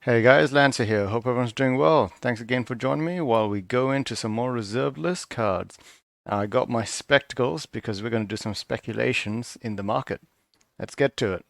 Hey guys, Lancer here. Hope everyone's doing well. Thanks again for joining me while we go into some more reserved list cards. I got my spectacles because we're going to do some speculations in the market. Let's get to it.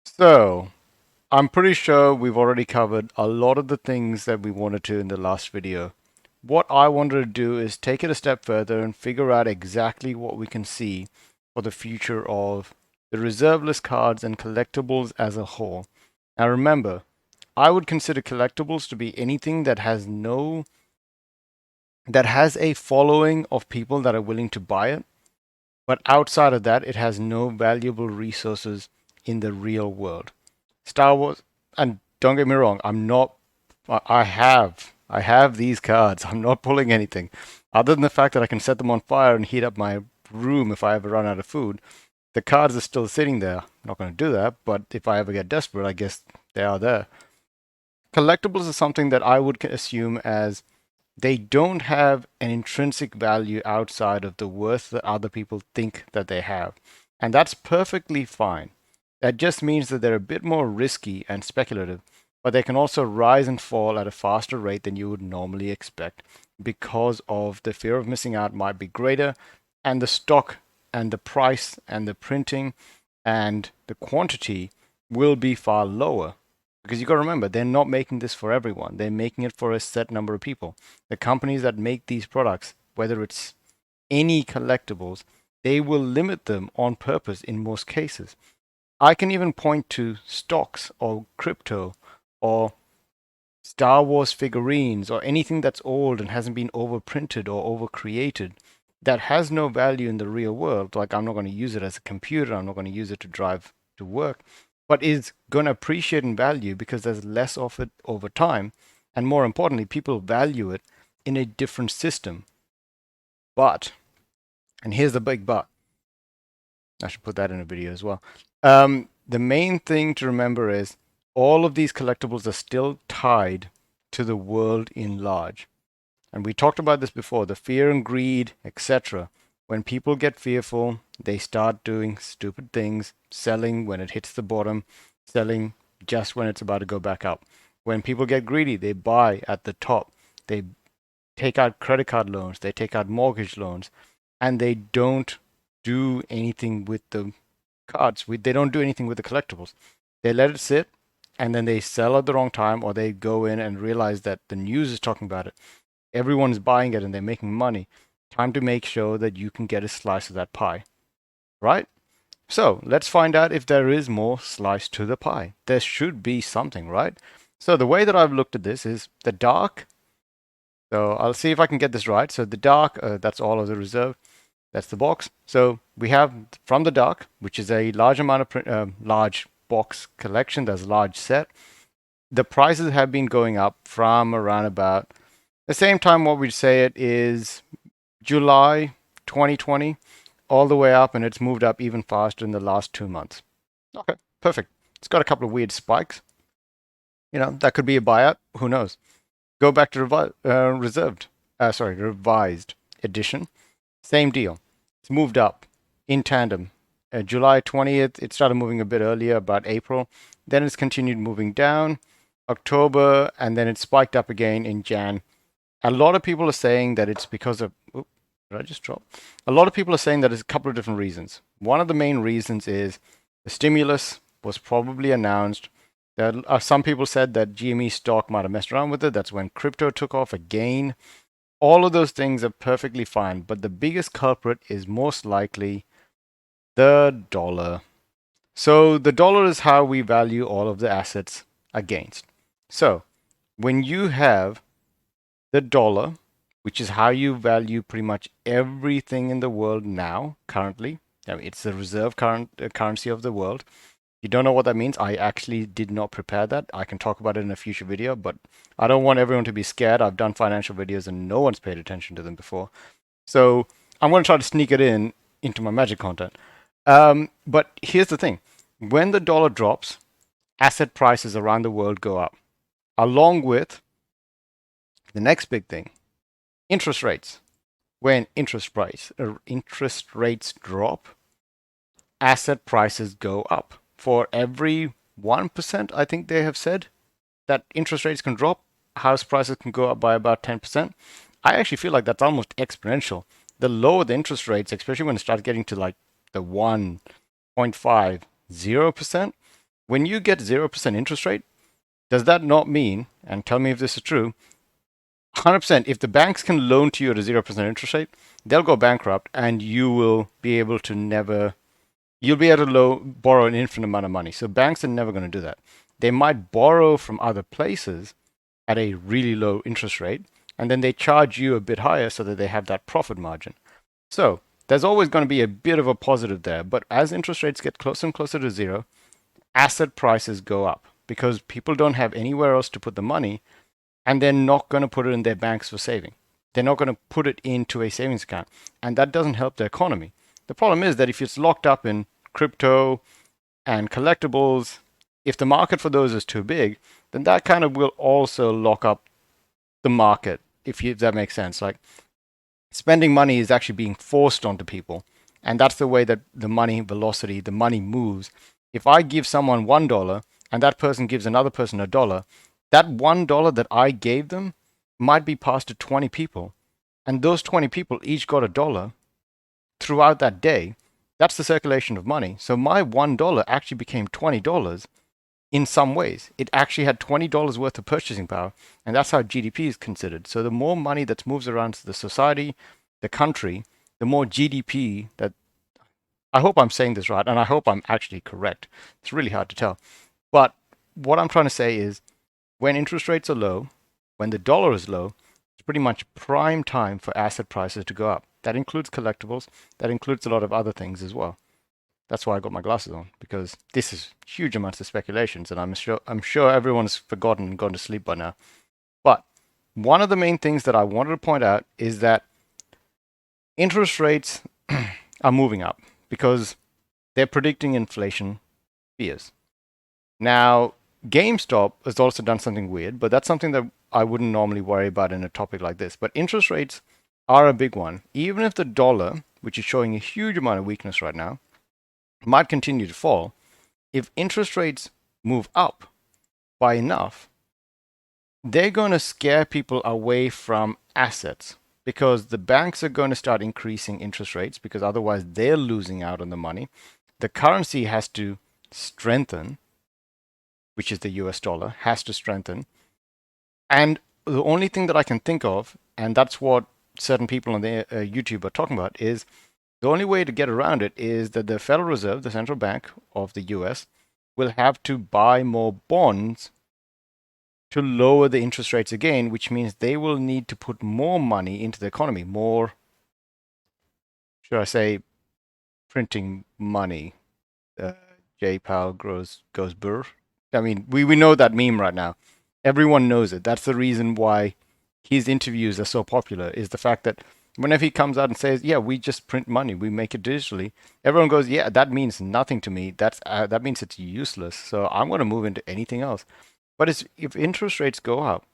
So, I'm pretty sure we've already covered a lot of the things that we wanted to in the last video. What I wanted to do is take it a step further and figure out exactly what we can see for the future of the reserve list cards and collectibles as a whole. Now remember, I would consider collectibles to be anything that has a following of people that are willing to buy it, but outside of that, it has no valuable resources in the real world. Star Wars, and don't get me wrong, I'm not. I have these cards. I'm not pulling anything, other than the fact that I can set them on fire and heat up my room if I ever run out of food. The cards are still sitting there. I'm not going to do that, but if I ever get desperate, I guess they are there. Collectibles is something that I would assume as they don't have an intrinsic value outside of the worth that other people think that they have. And that's perfectly fine. That just means that they're a bit more risky and speculative, but they can also rise and fall at a faster rate than you would normally expect because of the fear of missing out might be greater, and the stock and the price and the printing and the quantity will be far lower. Because you got to remember, they're not making this for everyone. They're making it for a set number of people. The companies that make these products, whether it's any collectibles, they will limit them on purpose in most cases. I can even point to stocks or crypto or Star Wars figurines or anything that's old and hasn't been overprinted or overcreated that has no value in the real world. Like, I'm not going to use it as a computer, I'm not going to use it to drive to work, but is going to appreciate in value because there's less of it over time. And more importantly, people value it in a different system. But, and here's the big but, I should put that in a video as well. The main thing to remember is all of these collectibles are still tied to the world in large. And we talked about this before, the fear and greed, etc. When people get fearful, they start doing stupid things, selling when it hits the bottom, selling just when it's about to go back up. When people get greedy, they buy at the top. They take out credit card loans, they take out mortgage loans, and they don't do anything with the cards. They don't do anything with the collectibles. They let it sit, and then they sell at the wrong time, or they go in and realize that the news is talking about it. Everyone's buying it and they're making money. Time to make sure that you can get a slice of that pie, right? So let's find out if there is more slice to the pie. There should be something, right? So the way that I've looked at this is the dark. So I'll see if I can get this right. So the dark, that's all of the reserve. That's the box. So we have from the dark, which is a large amount of large box collection. That's a large set. The prices have been going up from around about the same time. What we'd say it is July 2020 all the way up, and it's moved up even faster in the last 2 months. Okay, perfect. It's got a couple of weird spikes. That could be a buyout. Who knows? Go back to revised edition. Same deal. It's moved up in tandem. July 20th, it started moving a bit earlier, about April. Then it's continued moving down. October, and then it spiked up again in Jan. A lot of people are saying that it's because of. Oops, did I just drop? A lot of people are saying that it's a couple of different reasons. One of the main reasons is the stimulus was probably announced. There are some people said that GME stock might have messed around with it. That's when crypto took off again. All of those things are perfectly fine, but the biggest culprit is most likely the dollar. So the dollar is how we value all of the assets against. So when you have the dollar, which is how you value pretty much everything in the world now, currently. I mean, it's the reserve currency of the world. You don't know what that means. I actually did not prepare that. I can talk about it in a future video, but I don't want everyone to be scared. I've done financial videos and no one's paid attention to them before. So I'm going to try to sneak it into my magic content. But here's the thing. When the dollar drops, asset prices around the world go up, along with the next big thing, interest rates. When interest rates drop, asset prices go up. For every 1%, I think they have said, that interest rates can drop, house prices can go up by about 10%. I actually feel like that's almost exponential. The lower the interest rates, especially when it starts getting to like the 1.5, 0%, when you get 0% interest rate, does that not mean, and tell me if this is true, 100%, if the banks can loan to you at a 0% interest rate, they'll go bankrupt and you will be able to never, you'll be able to borrow an infinite amount of money. So banks are never going to do that. They might borrow from other places at a really low interest rate, and then they charge you a bit higher so that they have that profit margin. So there's always going to be a bit of a positive there. But as interest rates get closer and closer to zero, asset prices go up because people don't have anywhere else to put the money, and they're not going to put it in their banks for saving. They're not going to put it into a savings account, and that doesn't help the economy. The problem is that if it's locked up in crypto and collectibles, if the market for those is too big, then that kind of will also lock up the market, if that makes sense. Like, spending money is actually being forced onto people, and that's the way that the money velocity, the money moves. If I give someone $1 and that person gives another person $1, that $1 that I gave them might be passed to 20 people, and those 20 people each got $1 throughout that day. That's the circulation of money. So my $1 actually became $20 in some ways. It actually had $20 worth of purchasing power, and that's how GDP is considered. So the more money that moves around to the society, the country, the more GDP that, I hope I'm saying this right, and I hope I'm actually correct. It's really hard to tell. But what I'm trying to say is, when interest rates are low, when the dollar is low, it's pretty much prime time for asset prices to go up. That includes collectibles. That includes a lot of other things as well. That's why I got my glasses on, because this is huge amounts of speculations, and I'm sure everyone's forgotten and gone to sleep by now. But one of the main things that I wanted to point out is that interest rates are moving up because they're predicting inflation fears. Now, GameStop has also done something weird, but that's something that I wouldn't normally worry about in a topic like this. But interest rates are a big one. Even if the dollar, which is showing a huge amount of weakness right now, might continue to fall, if interest rates move up by enough, they're going to scare people away from assets, because the banks are going to start increasing interest rates, because otherwise they're losing out on the money. The currency has to strengthen, which is the US dollar, has to strengthen. And the only thing that I can think of, and that's what certain people on the YouTube are talking about, is the only way to get around it is that the Federal Reserve, the central bank of the US, will have to buy more bonds to lower the interest rates again, which means they will need to put more money into the economy, more, should I say, printing money. J Powell goes burr. I mean, we know that meme right now. Everyone knows it. That's the reason why his interviews are so popular, is the fact that whenever he comes out and says, yeah, we just print money, we make it digitally, everyone goes, yeah, that means nothing to me. That means it's useless. So I'm going to move into anything else. But if interest rates go up,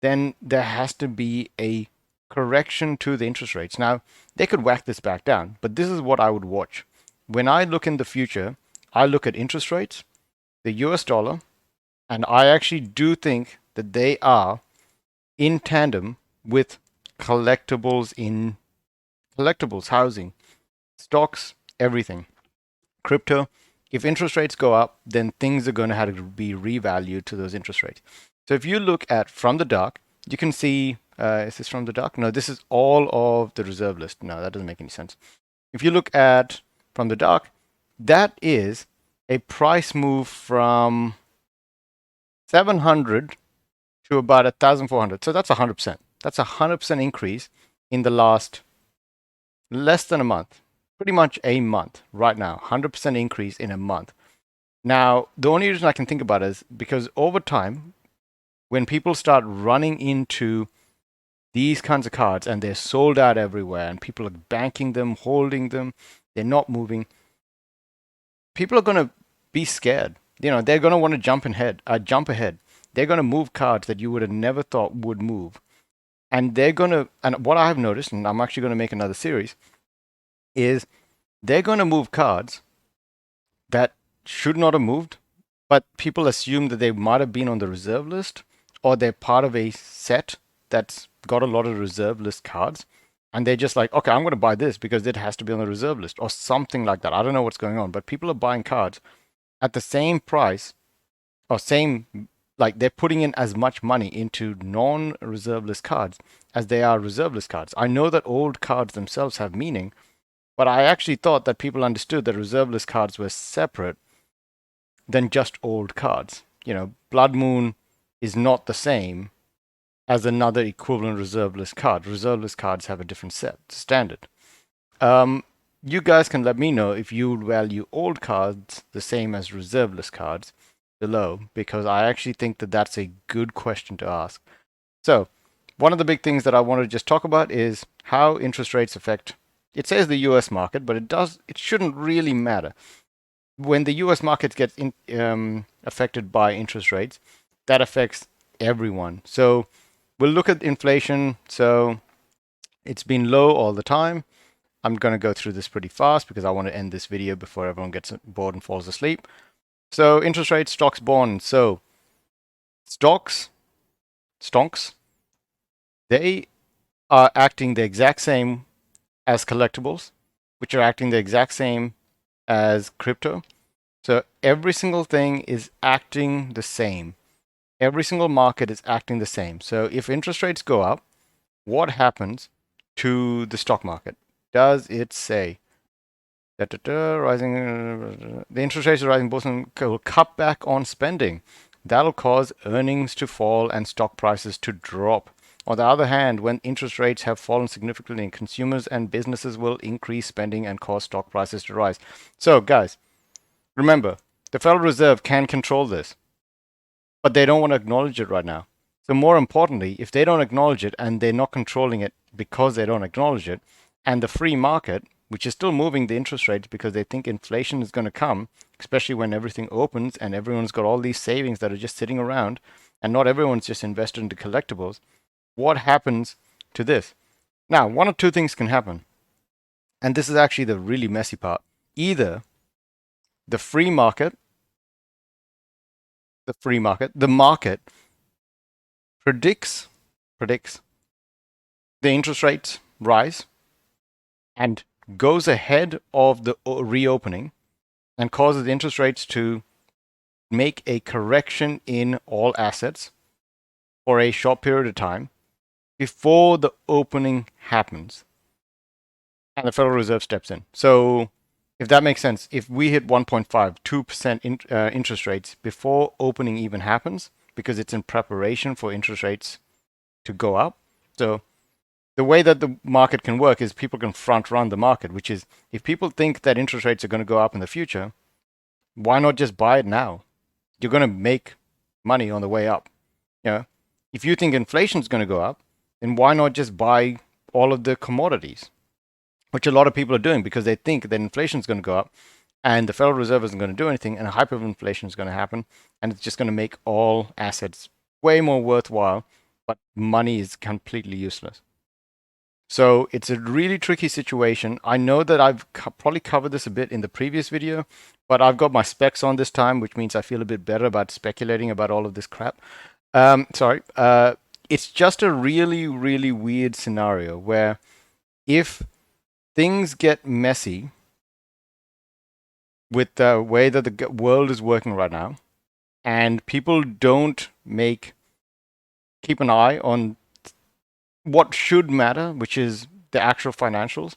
then there has to be a correction to the interest rates. Now, they could whack this back down, but this is what I would watch. When I look in the future, I look at interest rates, the US dollar, and I actually do think that they are in tandem with collectibles, housing, stocks, everything, crypto. If interest rates go up, then things are going to have to be revalued to those interest rates. So if you look at From the Dark, you can see, is this From the Dark? No, this is all of the reserve list. No, that doesn't make any sense. If you look at From the Dark, that is a price move from 700 to about 1,400. So that's 100%. That's a 100% increase in the last less than a month. Pretty much a month right now. 100% increase in a month. Now, the only reason I can think about it is because over time, when people start running into these kinds of cards and they're sold out everywhere and people are banking them, holding them, they're not moving, people are going to be scared. You know, they're going to want to jump ahead. They're going to move cards that you would have never thought would move. And what I have noticed, and I'm actually going to make another series, is they're going to move cards that should not have moved, but people assume that they might have been on the reserve list, or they're part of a set that's got a lot of reserve list cards, and they're just like, okay, I'm going to buy this because it has to be on the reserve list, or something like that. I don't know what's going on, but people are buying cards at the same price, or same, like they're putting in as much money into non-reserve list cards as they are reserve list cards. I know that old cards themselves have meaning, but I actually thought that people understood that reserve list cards were separate than just old cards. You know, Blood Moon is not the same as another equivalent reserve list card. Reserve list cards have a different set standard. You guys can let me know if you value old cards the same as reserve list cards below, because I actually think that that's a good question to ask. So, one of the big things that I want to just talk about is how interest rates affect. It says the US market, but it shouldn't really matter. When the US market gets affected by interest rates, that affects everyone. So we'll look at inflation. So it's been low all the time. I'm going to go through this pretty fast because I want to end this video before everyone gets bored and falls asleep. So interest rates, stocks, bonds. So stocks, stonks, they are acting the exact same as collectibles, which are acting the exact same as crypto. So every single thing is acting the same. Every single market is acting the same. So if interest rates go up, what happens to the stock market? Does it say rising? The interest rates are rising, both will cut back on spending. That'll cause earnings to fall and stock prices to drop. On the other hand, when interest rates have fallen significantly, consumers and businesses will increase spending and cause stock prices to rise. So, guys, remember, the Federal Reserve can control this, but they don't want to acknowledge it right now. So more importantly, if they don't acknowledge it and they're not controlling it because they don't acknowledge it, and the free market, which is still moving the interest rates because they think inflation is going to come, especially when everything opens and everyone's got all these savings that are just sitting around, and not everyone's just invested into collectibles, what happens to this? Now, one of two things can happen. And this is actually the really messy part. Either the market predicts the interest rates rise and goes ahead of the reopening and causes the interest rates to make a correction in all assets for a short period of time before the opening happens. And the Federal Reserve steps in. So if that makes sense, if we hit 1.5, 2% interest rates before opening even happens, because it's in preparation for interest rates to go up. So the way that the market can work is people can front run the market, which is if people think that interest rates are going to go up in the future, why not just buy it now? You're going to make money on the way up. You know, if you think inflation is going to go up, then why not just buy all of the commodities? Which a lot of people are doing because they think that inflation is going to go up and the Federal Reserve isn't going to do anything and hyperinflation is going to happen and it's just going to make all assets way more worthwhile, but money is completely useless. So it's a really tricky situation. I know that I've probably covered this a bit in the previous video, but I've got my specs on this time, which means I feel a bit better about speculating about all of this crap. It's just a really, really weird scenario where if things get messy with the way that the world is working right now, and people don't keep an eye on what should matter, which is the actual financials,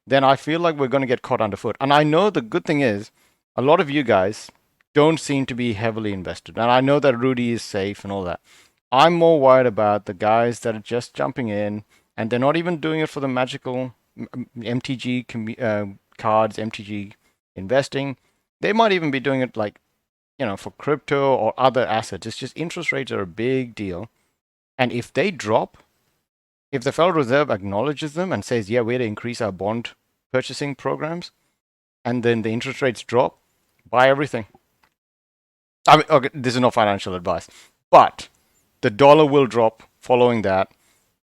then I feel like we're going to get caught underfoot. And I know the good thing is, a lot of you guys don't seem to be heavily invested. And I know that Rudy is safe and all that. I'm more worried about the guys that are just jumping in, and they're not even doing it for the magical MTG cards, MTG investing. They might even be doing it like, for crypto or other assets. It's just interest rates are a big deal. And if they drop, if the Federal Reserve acknowledges them and says, yeah, we're to increase our bond purchasing programs, and then the interest rates drop, buy everything. I mean, okay, this is no financial advice, but the dollar will drop following that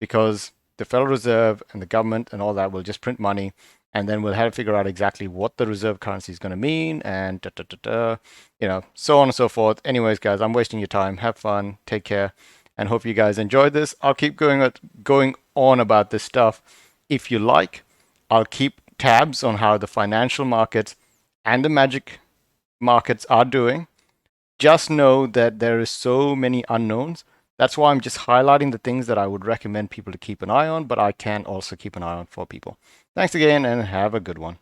because the Federal Reserve and the government and all that will just print money and then we'll have to figure out exactly what the reserve currency is going to mean, and so on and so forth. Anyways, guys, I'm wasting your time. Have fun, take care, and hope you guys enjoyed this. I'll keep going on about this stuff if you like. I'll keep tabs on how the financial markets and the magic markets are doing. Just know that there is so many unknowns. That's why I'm just highlighting the things that I would recommend people to keep an eye on, but I can also keep an eye on for people. Thanks again and have a good one.